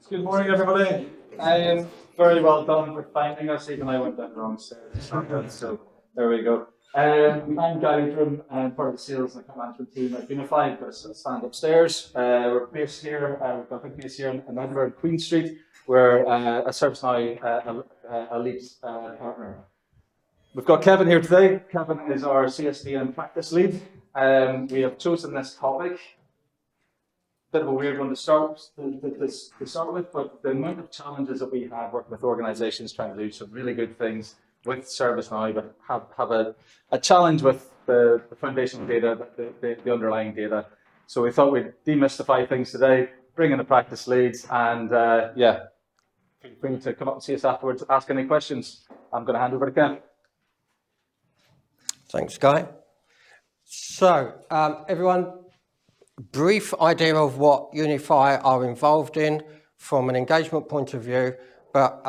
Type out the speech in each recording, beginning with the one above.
Good morning, everybody. Very well done for finding us, even I went down the wrong stairs. So there we go. I'm Gary Drum, and part of the sales and account management team at Unifii. Got a stand upstairs. We're based here. We've got a big base here in Edinburgh, Queen Street. We're a ServiceNow elite partner. We've got Kevin here today. Kevin is our CSDM practice lead. We have chosen this topic. Bit of a weird one to start with, but the amount of challenges that we have working with organizations trying to do some really good things with ServiceNow, but have a challenge with the foundational data, the underlying data. So we thought we'd demystify things today, bring in the practice leads, and feel free to come up and see us afterwards, ask any questions. I'm going to hand over to Ken. Thanks, Guy. So, everyone, brief idea of what Unifii are involved in from an engagement point of view, but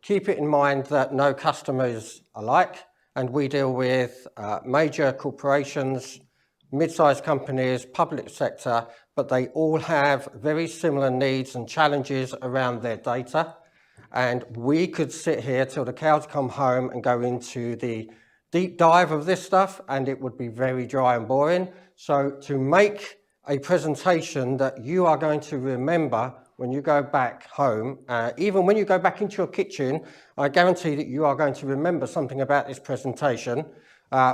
keep it in mind that no customer is alike, and we deal with major corporations, mid-sized companies, public sector, but they all have very similar needs and challenges around their data. And we could sit here till the cows come home and go into the deep dive of this stuff, and it would be very dry and boring. So to make a presentation that you are going to remember when you go back home, even when you go back into your kitchen, I guarantee that you are going to remember something about this presentation.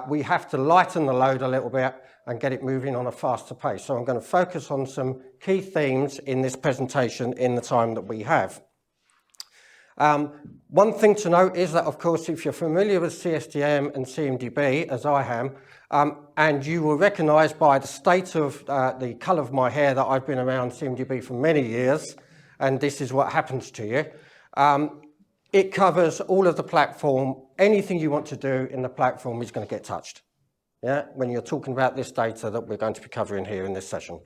We have to lighten the load a little bit and get it moving on a faster pace. So I'm going to focus on some key themes in this presentation in the time that we have. One thing to note is that, of course, if you're familiar with CSDM and CMDB, as I am, and you will recognise by the state of the colour of my hair that I've been around CMDB for many years, and this is what happens to you. It covers all of the platform. Anything you want to do in the platform is going to get touched. Yeah, when you're talking about this data that we're going to be covering here in this session.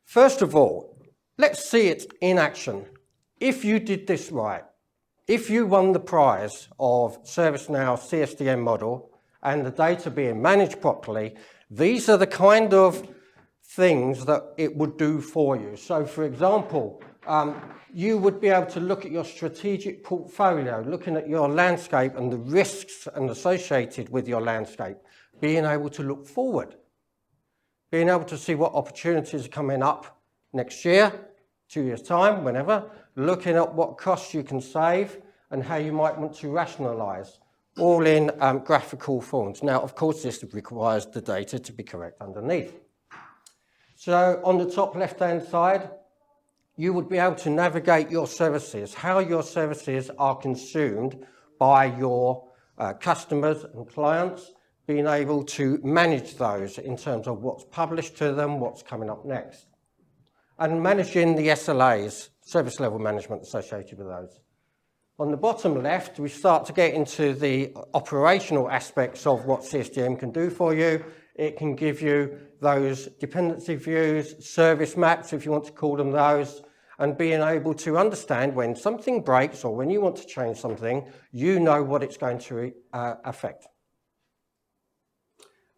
First of all, let's see it in action. If you did this right, if you won the prize of ServiceNow CSDM model and the data being managed properly, these are the kind of things that it would do for you. So for example, you would be able to look at your strategic portfolio, looking at your landscape and the risks and associated with your landscape, being able to look forward, being able to see what opportunities are coming up next year, 2 years' time, whenever, looking at what costs you can save and how you might want to rationalise, all in graphical forms. Now, of course, this requires the data to be correct underneath. So on the top left-hand side, you would be able to navigate your services, how your services are consumed by your customers and clients, being able to manage those in terms of what's published to them, what's coming up next. And managing the SLAs, service level management associated with those. On the bottom left, we start to get into the operational aspects of what CSDM can do for you. It can give you those dependency views, service maps, if you want to call them those, and being able to understand when something breaks or when you want to change something, you know what it's going to affect.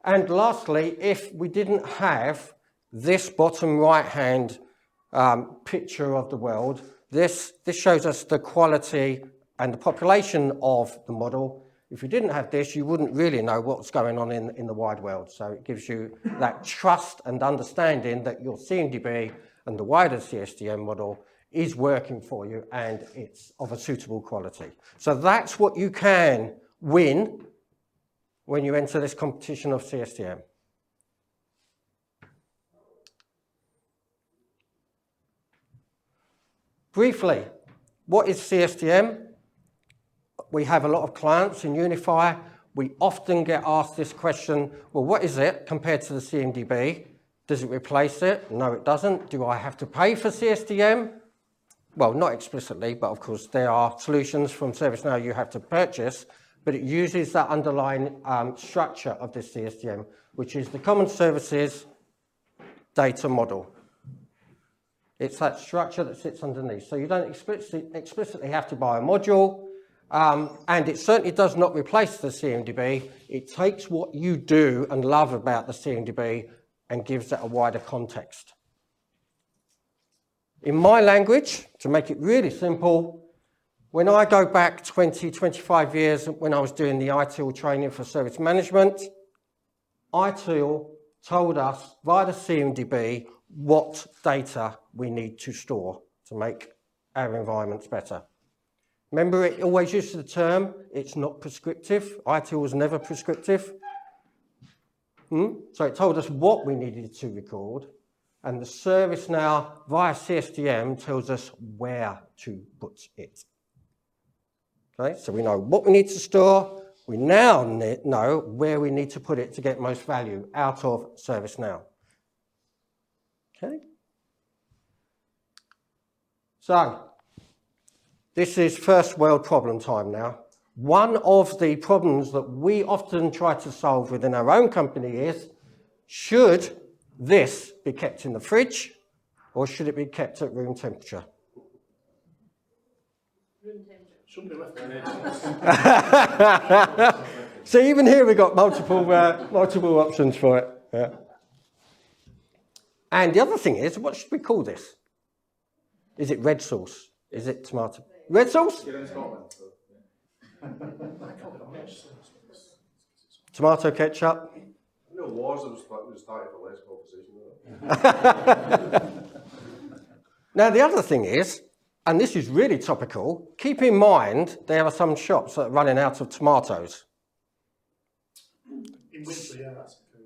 And lastly, if we didn't have this bottom right-hand picture of the world, this shows us the quality and the population of the model. If you didn't have this, you wouldn't really know what's going on in the wide world. So it gives you that trust and understanding that your CMDB and the wider CSDM model is working for you and it's of a suitable quality. So that's what you can win when you enter this competition of CSDM. Briefly, what is CSDM? We have a lot of clients in Unifii. We often get asked this question, well, what is it compared to the CMDB? Does it replace it? No, it doesn't. Do I have to pay for CSDM? Well, not explicitly, but of course there are solutions from ServiceNow you have to purchase, but it uses that underlying structure of the CSDM, which is the common services data model. It's that structure that sits underneath. So you don't explicitly have to buy a module, and it certainly does not replace the CMDB. It takes what you do and love about the CMDB and gives it a wider context. In my language, to make it really simple, when I go back 20, 25 years when I was doing the ITIL training for service management, ITIL told us via the CMDB what data we need to store to make our environments better. Remember, it always used the term, it's not prescriptive. ITIL was never prescriptive. So it told us what we needed to record, and the service now via CSDM tells us where to put it. Okay, so we know what we need to store. We now know where we need to put it to get most value out of ServiceNow. Okay. So this is first world problem time now. One of the problems that we often try to solve within our own company is, should this be kept in the fridge or should it be kept at room temperature? Room temperature. Shouldn't be left there. So even here we've got multiple options for it. Yeah. And the other thing is, what should we call this? Is it red sauce? Is it tomato? Red sauce? You're in Scotland, so, Tomato ketchup? No wars, it was starting for less conversation. Now the other thing is, and this is really topical, keep in mind there are some shops that are running out of tomatoes. In winter, yeah, that's cool.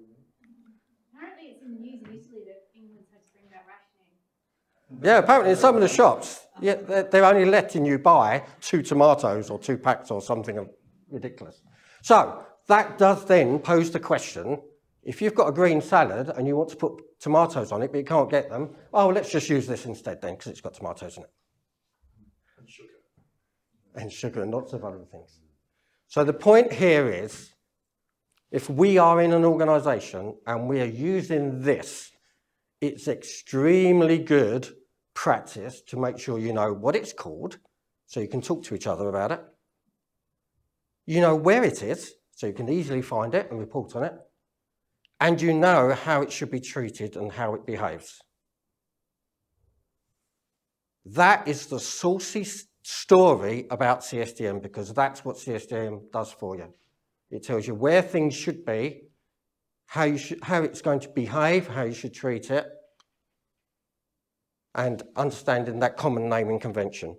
Apparently it's in the news in Italy that England's had to bring back rationing. Yeah, apparently in some of the shops, yeah, they're only letting you buy 2 tomatoes or 2 packs or something ridiculous. So that does then pose the question, if you've got a green salad and you want to put tomatoes on it but you can't get them, oh, let's just use this instead then because it's got tomatoes in it. And sugar. And sugar and lots of other things. So the point here is, if we are in an organisation and we are using this, it's extremely good practice to make sure you know what it's called, so you can talk to each other about it. You know where it is, so you can easily find it and report on it. And you know how it should be treated and how it behaves. That is the saucy story about CSDM, because that's what CSDM does for you. It tells you where things should be, how it's going to behave, how you should treat it, and understanding that common naming convention.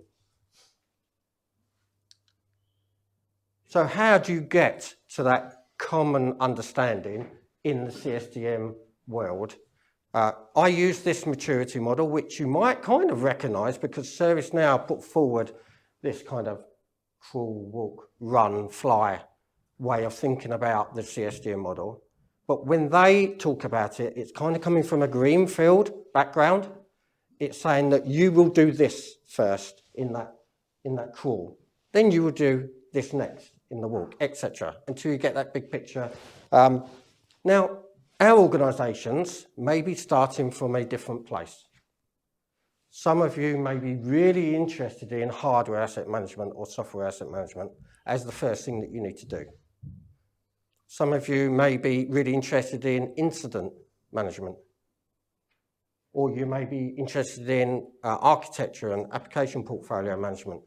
So how do you get to that common understanding in the CSDM world? I use this maturity model, which you might kind of recognise because ServiceNow put forward this kind of crawl, walk, run, fly way of thinking about the CSDM model. But when they talk about it, it's kind of coming from a greenfield background. It's saying that you will do this first in that crawl. Then you will do this next in the walk, etc., until you get that big picture. Now, our organisations may be starting from a different place. Some of you may be really interested in hardware asset management or software asset management as the first thing that you need to do. Some of you may be really interested in incident management, or you may be interested in architecture and application portfolio management.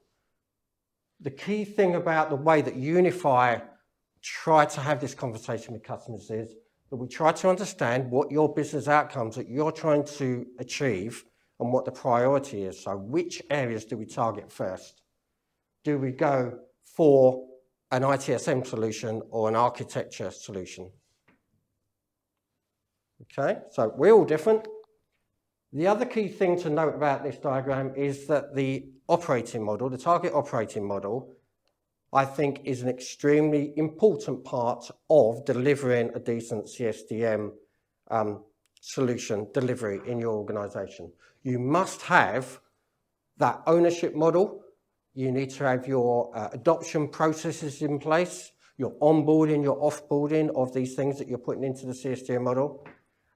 The key thing about the way that Unifii try to have this conversation with customers is that we try to understand what your business outcomes that you're trying to achieve and what the priority is. So which areas do we target first? Do we go for an ITSM solution or an architecture solution? Okay, so we're all different. The other key thing to note about this diagram is that the operating model, the target operating model, I think is an extremely important part of delivering a decent CSDM solution delivery in your organisation. You must have that ownership model. You need to have your adoption processes in place, your onboarding, your offboarding of these things that you're putting into the CSDM model.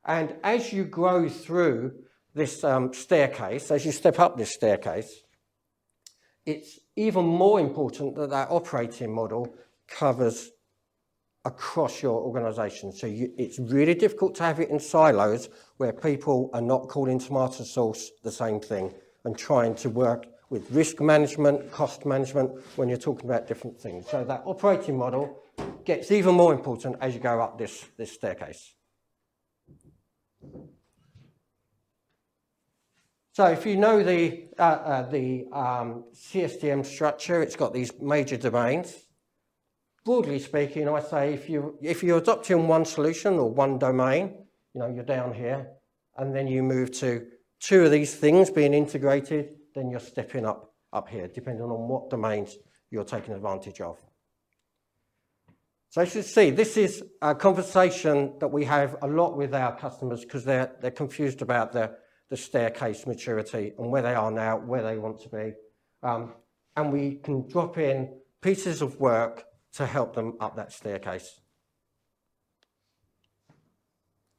And as you grow through this staircase, as you step up this staircase, it's even more important that that operating model covers across your organisation. So it's really difficult to have it in silos where people are not calling tomato sauce the same thing and trying to work with risk management, cost management, when you're talking about different things. So that operating model gets even more important as you go up this staircase. So if you know the CSDM structure, it's got these major domains. Broadly speaking, I say if you're adopting one solution or one domain, you're down here, and then you move to two of these things being integrated, then you're stepping up here, depending on what domains you're taking advantage of. So as you see, this is a conversation that we have a lot with our customers because they're confused about the staircase maturity and where they are now, where they want to be. And we can drop in pieces of work to help them up that staircase.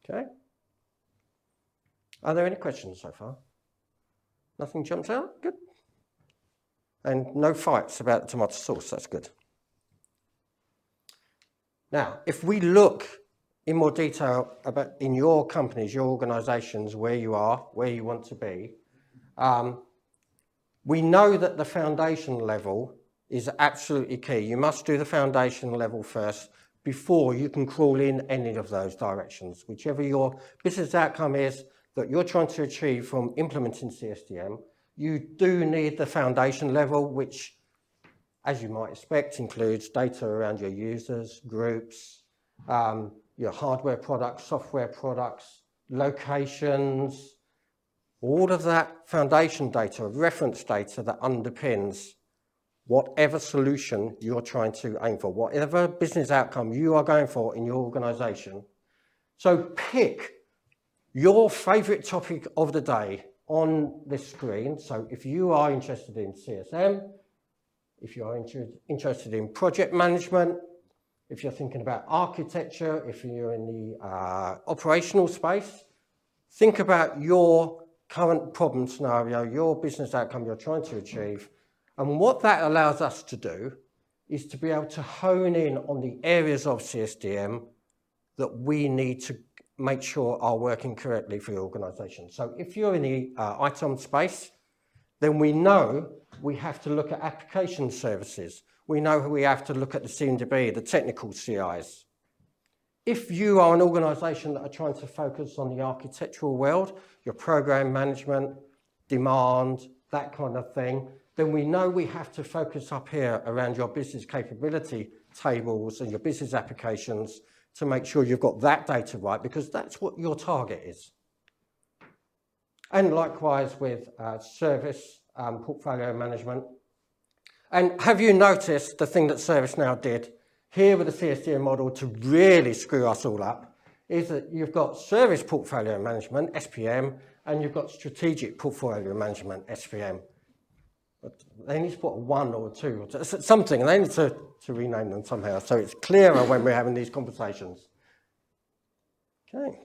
Okay. Are there any questions so far? Nothing jumps out? Good. And no fights about the tomato sauce, that's good. Now, if we look in more detail about in your companies, your organisations, where you are, where you want to be, we know that the foundation level is absolutely key. You must do the foundation level first before you can crawl in any of those directions. Whichever your business outcome is that you're trying to achieve from implementing CSDM, you do need the foundation level, which, as you might expect, includes data around your users, groups, your hardware products, software products, locations, all of that foundation data, reference data that underpins whatever solution you're trying to aim for, whatever business outcome you are going for in your organisation. So pick your favourite topic of the day on this screen. So if you are interested in CSM, if you are interested in project management, if you're thinking about architecture, if you're in the operational space, think about your current problem scenario, your business outcome you're trying to achieve. And what that allows us to do is to be able to hone in on the areas of CSDM that we need to make sure are working correctly for your organisation. So if you're in the ITOM space, then we know we have to look at application services. We know we have to look at the CMDB, the technical CIs. If you are an organisation that are trying to focus on the architectural world, your program management, demand, that kind of thing, then we know we have to focus up here around your business capability tables and your business applications to make sure you've got that data right, because that's what your target is. And likewise with service portfolio management. And have you noticed the thing that ServiceNow did here with the CSDM model to really screw us all up is that you've got service portfolio management, SPM, and you've got strategic portfolio management, SPM. But they need to put a 1 or a 2 or something, and they need to rename them somehow so it's clearer when we're having these conversations. Okay.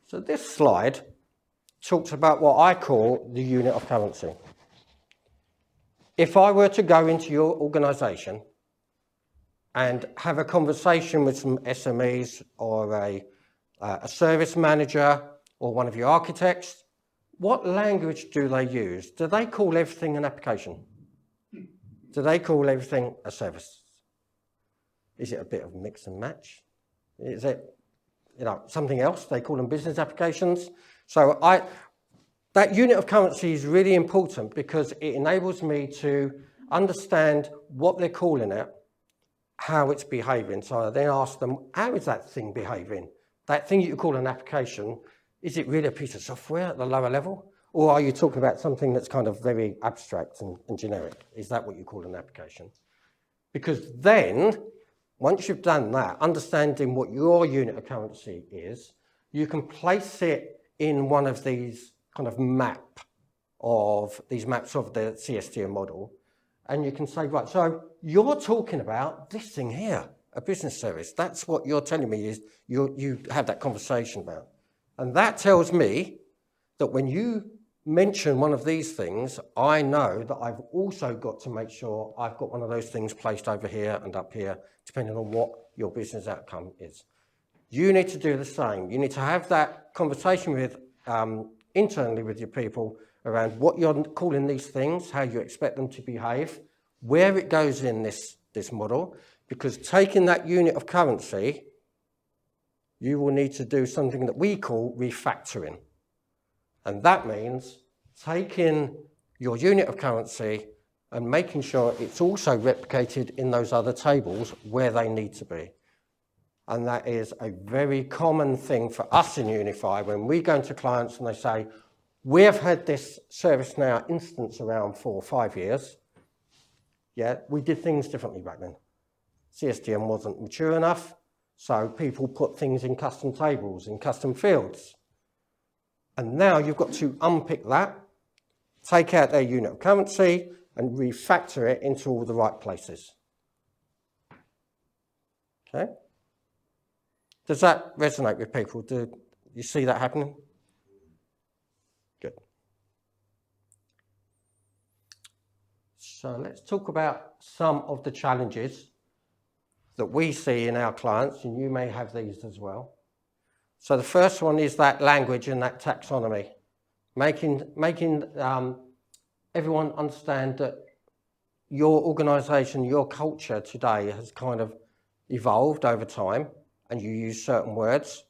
So this slide talks about what I call the unit of currency. If I were to go into your organisation and have a conversation with some SMEs or a service manager or one of your architects, what language do they use? Do they call everything an application? Do they call everything a service? Is it a bit of mix and match? Is it, something else? They call them business applications. So that unit of currency is really important because it enables me to understand what they're calling it, how it's behaving. So I then ask them, how is that thing behaving? That thing you call an application, is it really a piece of software at the lower level? Or are you talking about something that's kind of very abstract and generic? Is that what you call an application? Because then, once you've done that, understanding what your unit of currency is, you can place it in one of these kind of maps of the CSDM model, and you can say, right, so you're talking about this thing here, a business service. That's what you're telling me is you have that conversation about. And that tells me that when you mention one of these things, I know that I've also got to make sure I've got one of those things placed over here and up here, depending on what your business outcome is. You need to do the same. You need to have that conversation with internally with your people around what you're calling these things, how you expect them to behave, where it goes in this model, because taking that unit of currency, you will need to do something that we call refactoring. And that means taking your unit of currency and making sure it's also replicated in those other tables where they need to be. And that is a very common thing for us in Unifii when we go into clients and they say, we have had this ServiceNow instance around for 5 years. Yeah, we did things differently back then. CSDM wasn't mature enough, so people put things in custom tables, in custom fields. And now you've got to unpick that, take out their unit of currency, and refactor it into all the right places. Okay? Does that resonate with people? Do you see that happening? Good. So let's talk about some of the challenges that we see in our clients, and you may have these as well. So the first one is that language and that taxonomy, making everyone understand that your organisation, your culture today has kind of evolved over time and you use certain words.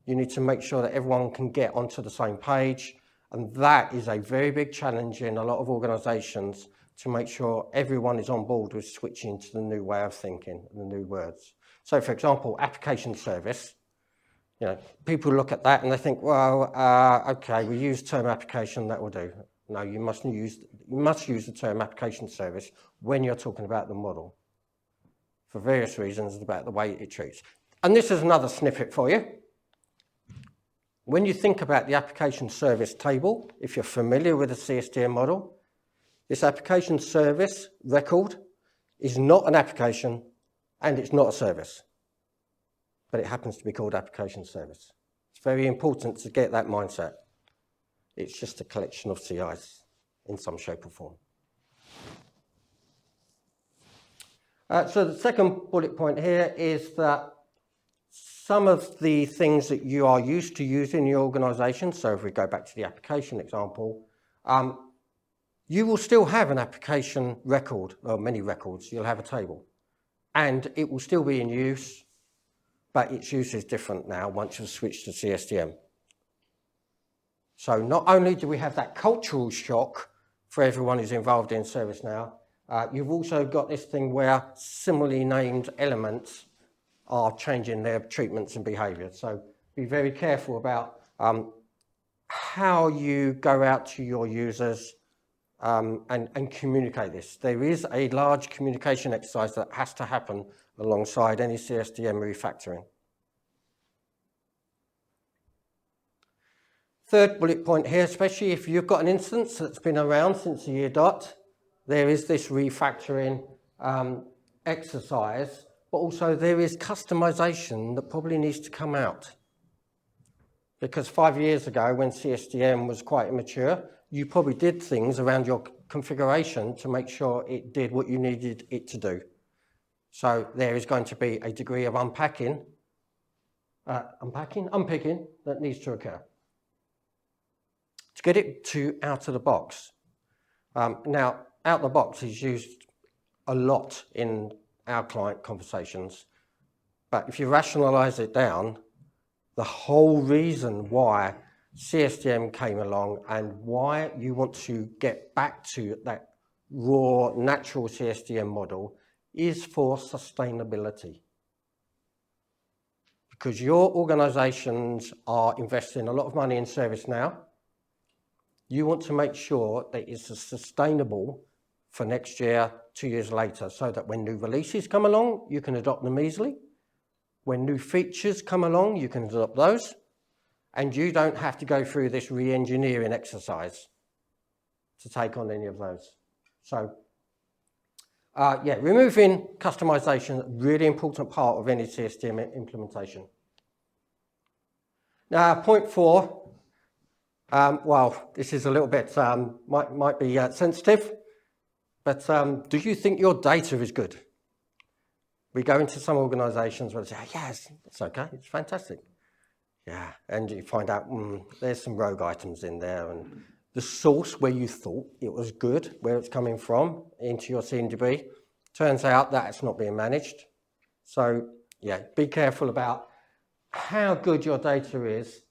You need to make sure that everyone can get onto the same page, and that is a very big challenge in a lot of organisations to make sure everyone is on board with switching to the new way of thinking and the new words. So for example, application service, you know, people look at that and they think, well, okay, we use term application, that will do. No, you must use the term application service when you're talking about the model for various reasons about the way it treats. And this is another snippet for you. When you think about the application service table, if you're familiar with the CSDM model, this application service record is not an application and it's not a service, but it happens to be called application service. It's very important to get that mindset. It's just a collection of CIs in some shape or form. So the second bullet point here is that some of the things that you are used to using in your organisation, so if we go back to the application example, you will still have an application record, or many records, you'll have a table, and it will still be in use, but its use is different now once you've switched to CSDM. So not only do we have that cultural shock for everyone who's involved in ServiceNow, you've also got this thing where similarly named elements are changing their treatments and behaviour. So be very careful about how you go out to your users and communicate this. There is a large communication exercise that has to happen alongside any CSDM refactoring. Third bullet point here, especially if you've got an instance that's been around since the year dot, there is this refactoring exercise, but also there is customization that probably needs to come out. Because 5 years ago, when CSDM was quite immature, you probably did things around your configuration to make sure it did what you needed it to do. So there is going to be a degree of unpicking that needs to occur to get it out of the box. Now, out of the box is used a lot in our client conversations, but if you rationalize it down, the whole reason why CSDM came along and why you want to get back to that raw, natural CSDM model is for sustainability. Because your organizations are investing a lot of money in ServiceNow, you want to make sure that it's sustainable for next year, 2 years later, so that when new releases come along, you can adopt them easily. When new features come along, you can adopt those, and you don't have to go through this re-engineering exercise to take on any of those. So, yeah, removing customization, really important part of any CSDM implementation. Now, point 4, well, this is a little bit, might be sensitive, but do you think your data is good? We go into some organisations where they say, yes, it's okay, it's fantastic. Yeah, and you find out there's some rogue items in there, and the source where you thought it was good, where it's coming from, into your CMDB, turns out that it's not being managed. So yeah, be careful about how good your data is.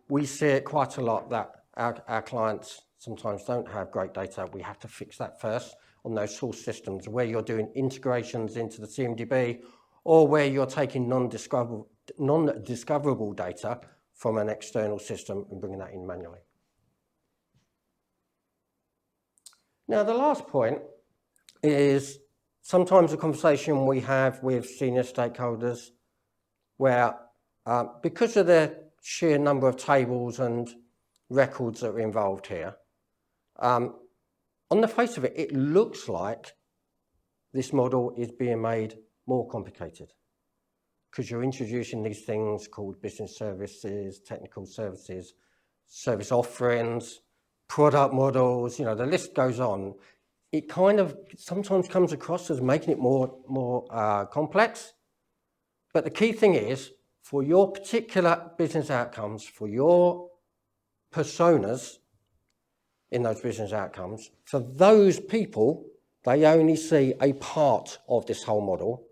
We see it quite a lot that our clients sometimes don't have great data. We have to fix that first on those source systems where you're doing integrations into the CMDB or where you're taking non-discoverable data from an external system and bringing that in manually. Now, the last point is sometimes a conversation we have with senior stakeholders where because of the sheer number of tables and records that are involved here, on the face of it, it looks like this model is being made more complicated because you're introducing these things called business services, technical services, service offerings, product models, you know, the list goes on. It kind of sometimes comes across as making it more complex. But the key thing is, for your particular business outcomes, for your personas in those business outcomes, for those people, they only see a part of this whole model.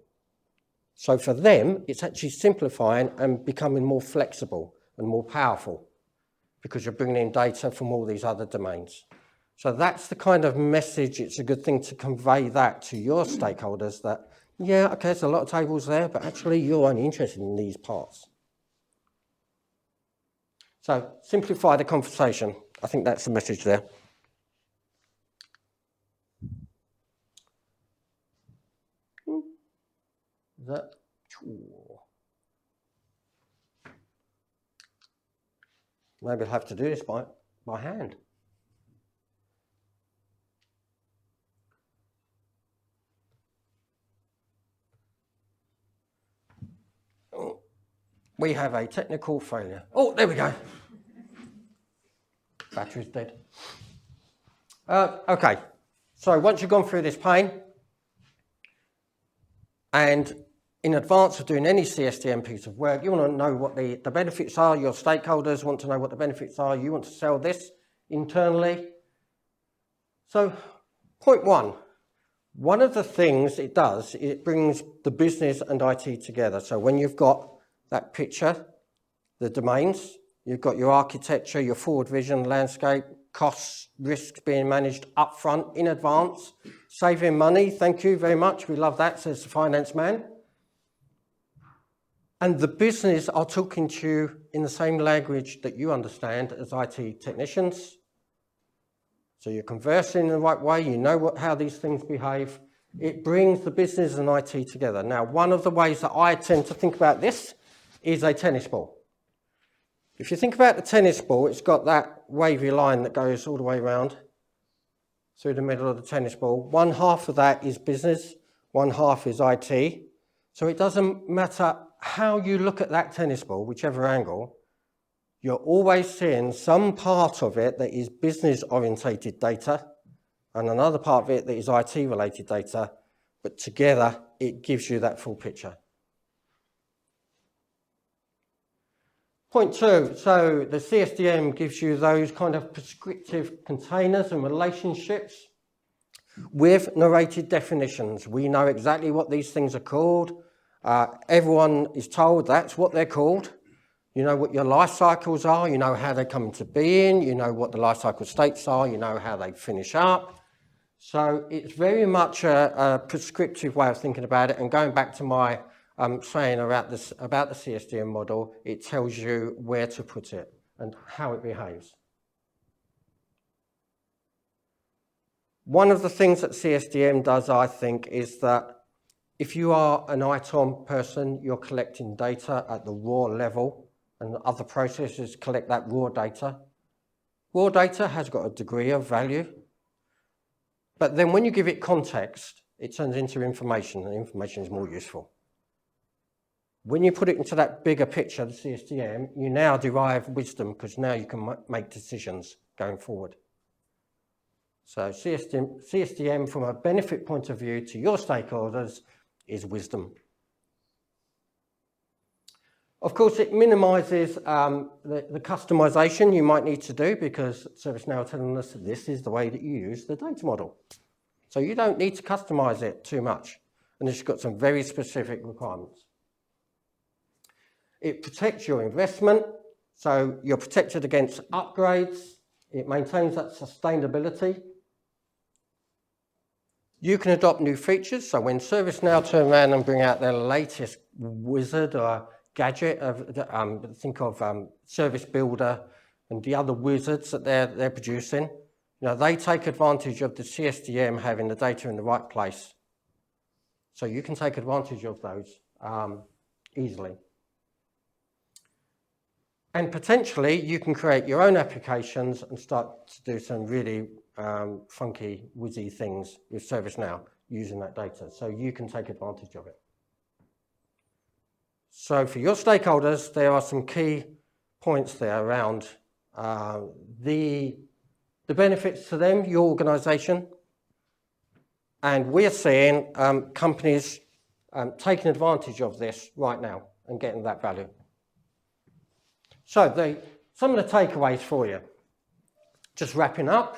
So for them, it's actually simplifying and becoming more flexible and more powerful because you're bringing in data from all these other domains. So that's the kind of message. It's a good thing to convey that to your stakeholders that, yeah, okay, there's a lot of tables there, but actually you're only interested in these parts. So simplify the conversation. I think that's the message there. Maybe I'll have to do this by hand. Oh, we have a technical failure. Oh, there we go. Battery's dead. Okay, so once you've gone through this pane, and in advance of doing any CSDM piece of work, you want to know what the benefits are, your stakeholders want to know what the benefits are, you want to sell this internally. So, point one of the things it does, it brings the business and IT together. So when you've got that picture, the domains, you've got your architecture, your forward vision, landscape, costs, risks being managed upfront in advance, saving money. Thank you very much. We love that, says the finance man. And the business are talking to you in the same language that you understand as IT technicians. So you're conversing in the right way. You know how these things behave. It brings the business and IT together. Now, one of the ways that I tend to think about this is a tennis ball. If you think about the tennis ball, it's got that wavy line that goes all the way around through the middle of the tennis ball. One half of that is business, one half is IT. So it doesn't matter how you look at that tennis ball, whichever angle, you're always seeing some part of it that is business-orientated data and another part of it that is IT-related data, but together it gives you that full picture. Point two, so the CSDM gives you those kind of prescriptive containers and relationships with narrated definitions. We know exactly what these things are called. Everyone is told that's what they're called. You know what your life cycles are, you know how they come into being, you know what the life cycle states are, you know how they finish up. So it's very much a prescriptive way of thinking about it. And going back to my saying about the CSDM model, it tells you where to put it and how it behaves. One of the things that CSDM does, I think, is that if you are an ITOM person, you're collecting data at the raw level, and other processes collect that raw data. Raw data has got a degree of value, but then when you give it context, it turns into information, and information is more useful. When you put it into that bigger picture, the CSDM, you now derive wisdom because now you can make decisions going forward. So CSDM from a benefit point of view to your stakeholders is wisdom. Of course, it minimises the customization you might need to do because ServiceNow are telling us that this is the way that you use the data model. So you don't need to customise it too much. And it's got some very specific requirements. It protects your investment, so you're protected against upgrades. It maintains that sustainability. You can adopt new features, so when ServiceNow turn around and bring out their latest wizard or gadget, think of Service Builder and the other wizards that they're producing, you know, they take advantage of the CSDM having the data in the right place. So you can take advantage of those easily. And potentially you can create your own applications and start to do some really funky, whizzy things with ServiceNow using that data. So you can take advantage of it. So for your stakeholders, there are some key points there around the benefits to them, your organisation. And we're seeing companies taking advantage of this right now and getting that value. So some of the takeaways for you. Just wrapping up,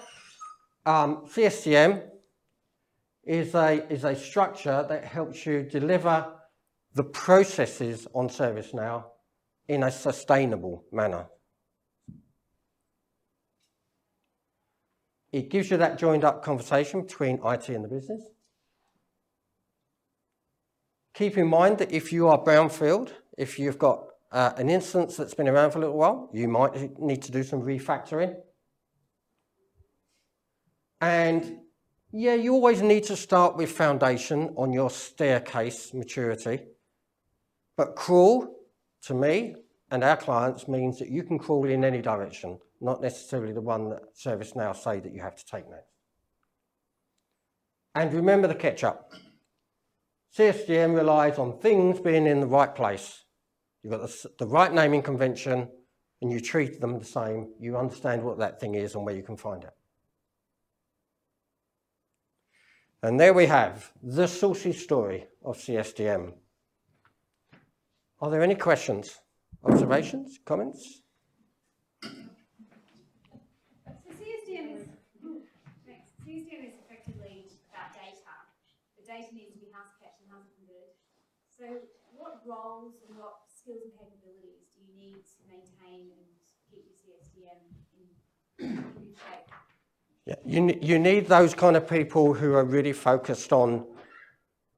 CSDM is a structure that helps you deliver the processes on ServiceNow in a sustainable manner. It gives you that joined up conversation between IT and the business. Keep in mind that if you are brownfield, if you've got an instance that's been around for a little while, you might need to do some refactoring. And yeah, you always need to start with foundation on your staircase maturity. But crawl, to me and our clients, means that you can crawl in any direction, not necessarily the one that ServiceNow say that you have to take next. And remember the ketchup. CSDM relies on things being in the right place. You've got the right naming convention and you treat them the same. You understand what that thing is and where you can find it. And there we have the saucy story of CSDM. Are there any questions, observations, comments? So CSDM is effectively about data. The data needs to be house kept and house converted. So what roles and what skills and capabilities do you need to maintain and keep your CSDM in good shape? Yeah, you need those kind of people who are really focused on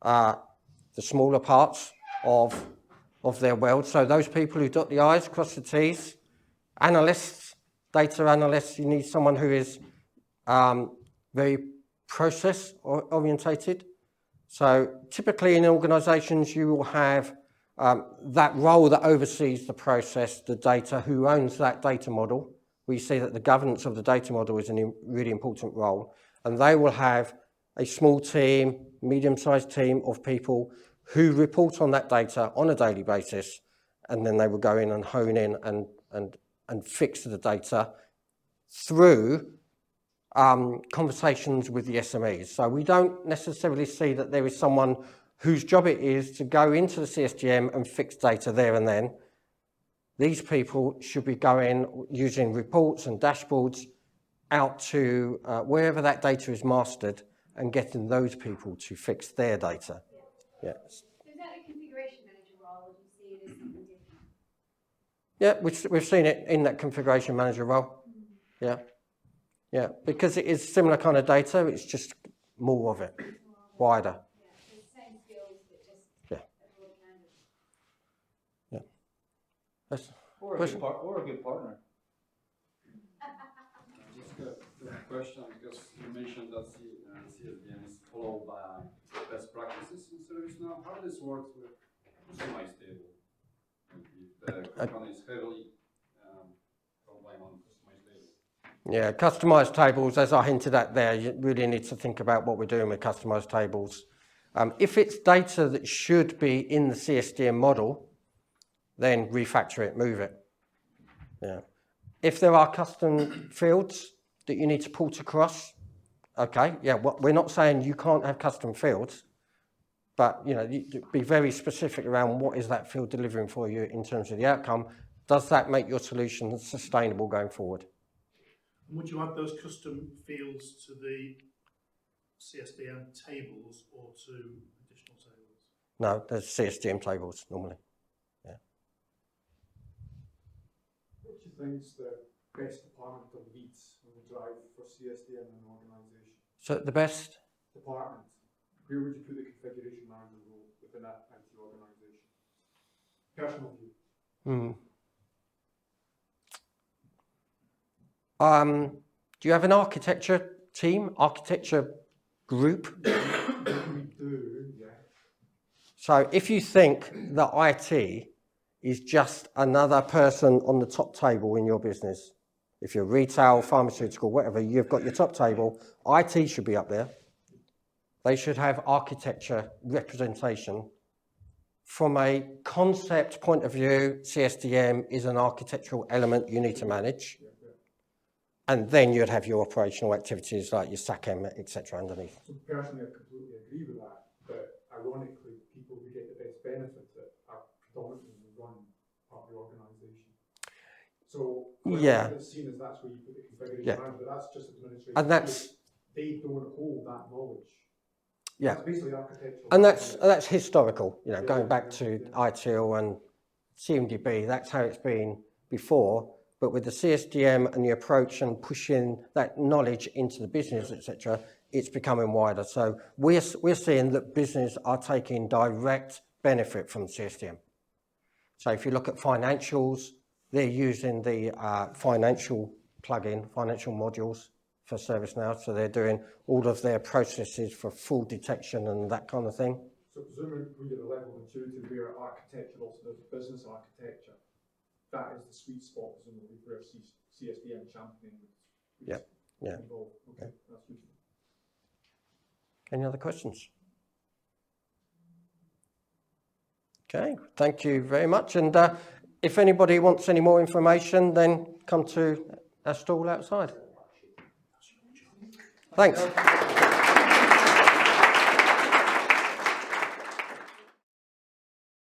the smaller parts of their world. So those people who dot the I's, cross the T's, analysts, data analysts, you need someone who is very process orientated. So typically in organizations, you will have that role that oversees the process, the data, who owns that data model. We see that the governance of the data model is a really important role, and they will have a small team, medium-sized team of people who report on that data on a daily basis, and then they will go in and hone in and fix the data through conversations with the SMEs. So we don't necessarily see that there is someone whose job it is to go into the CSDM and fix data there and then. These people should be going using reports and dashboards out to wherever that data is mastered and getting those people to fix their data. Yeah. So is that a configuration manager role, or do you see it as something different? Yeah, we've seen it in that configuration manager role. Yeah. Yeah, because it is similar kind of data, it's just more of it, wider. Yeah, so the same skills, but just Yeah. a broad canvas. Yeah. That's Or a good partner. Just a question, because you mentioned that CSDM is followed by best practices in ServiceNow. How does this work with customized table? If the company is heavily relying on customized table. Yeah, customized tables, as I hinted at there, you really need to think about what we're doing with customized tables. If it's data that should be in the CSDM model, then refactor it, move it. Yeah. If there are custom fields that you need to port across, okay, yeah, we're not saying you can't have custom fields, But, you know, you be very specific around what is that field delivering for you in terms of the outcome. Does that make your solution sustainable going forward? Would you add those custom fields to the CSDM tables or to additional tables? No, there's CSDM tables normally. What do you think is the best department of leads on the drive for CSDM in an organisation? So the best? Department. Where would you put the configuration manager role within that IT organisation? Personal view. Do you have an architecture team, architecture group? We do, yeah. So if you think that IT is just another person on the top table in your business, if you're retail, pharmaceutical, whatever, you've got your top table, IT should be up there. They should have architecture representation. From a concept point of view, CSDM is an architectural element you need to manage. And then you'd have your operational activities like your SACM, etc. underneath. So personally, I completely agree with that. But ironically, people who get the best benefit are predominantly run part of the organisation. So yeah, it's seen as that's where you put the configuration manager, but that's just administration. And that's they don't hold that knowledge. yeah, That's basically architectural. and that's historical. You know, going back to ITIL and CMDB, that's how it's been before. But with the CSDM and the approach and pushing that knowledge into the business, etc., it's becoming wider. So we're seeing that business are taking direct benefit from CSDM. So if you look at financials, they're using the financial plugin, financial modules for ServiceNow. So they're doing all of their processes for full detection and that kind of thing. So presumably we get a level of maturity where architecture also does business architecture. That is the sweet spot, presumably, where CSDM championing would involved. Okay, that's useful. Any other questions? Okay, thank you very much. And if anybody wants any more information, then come to our stall outside. Thanks.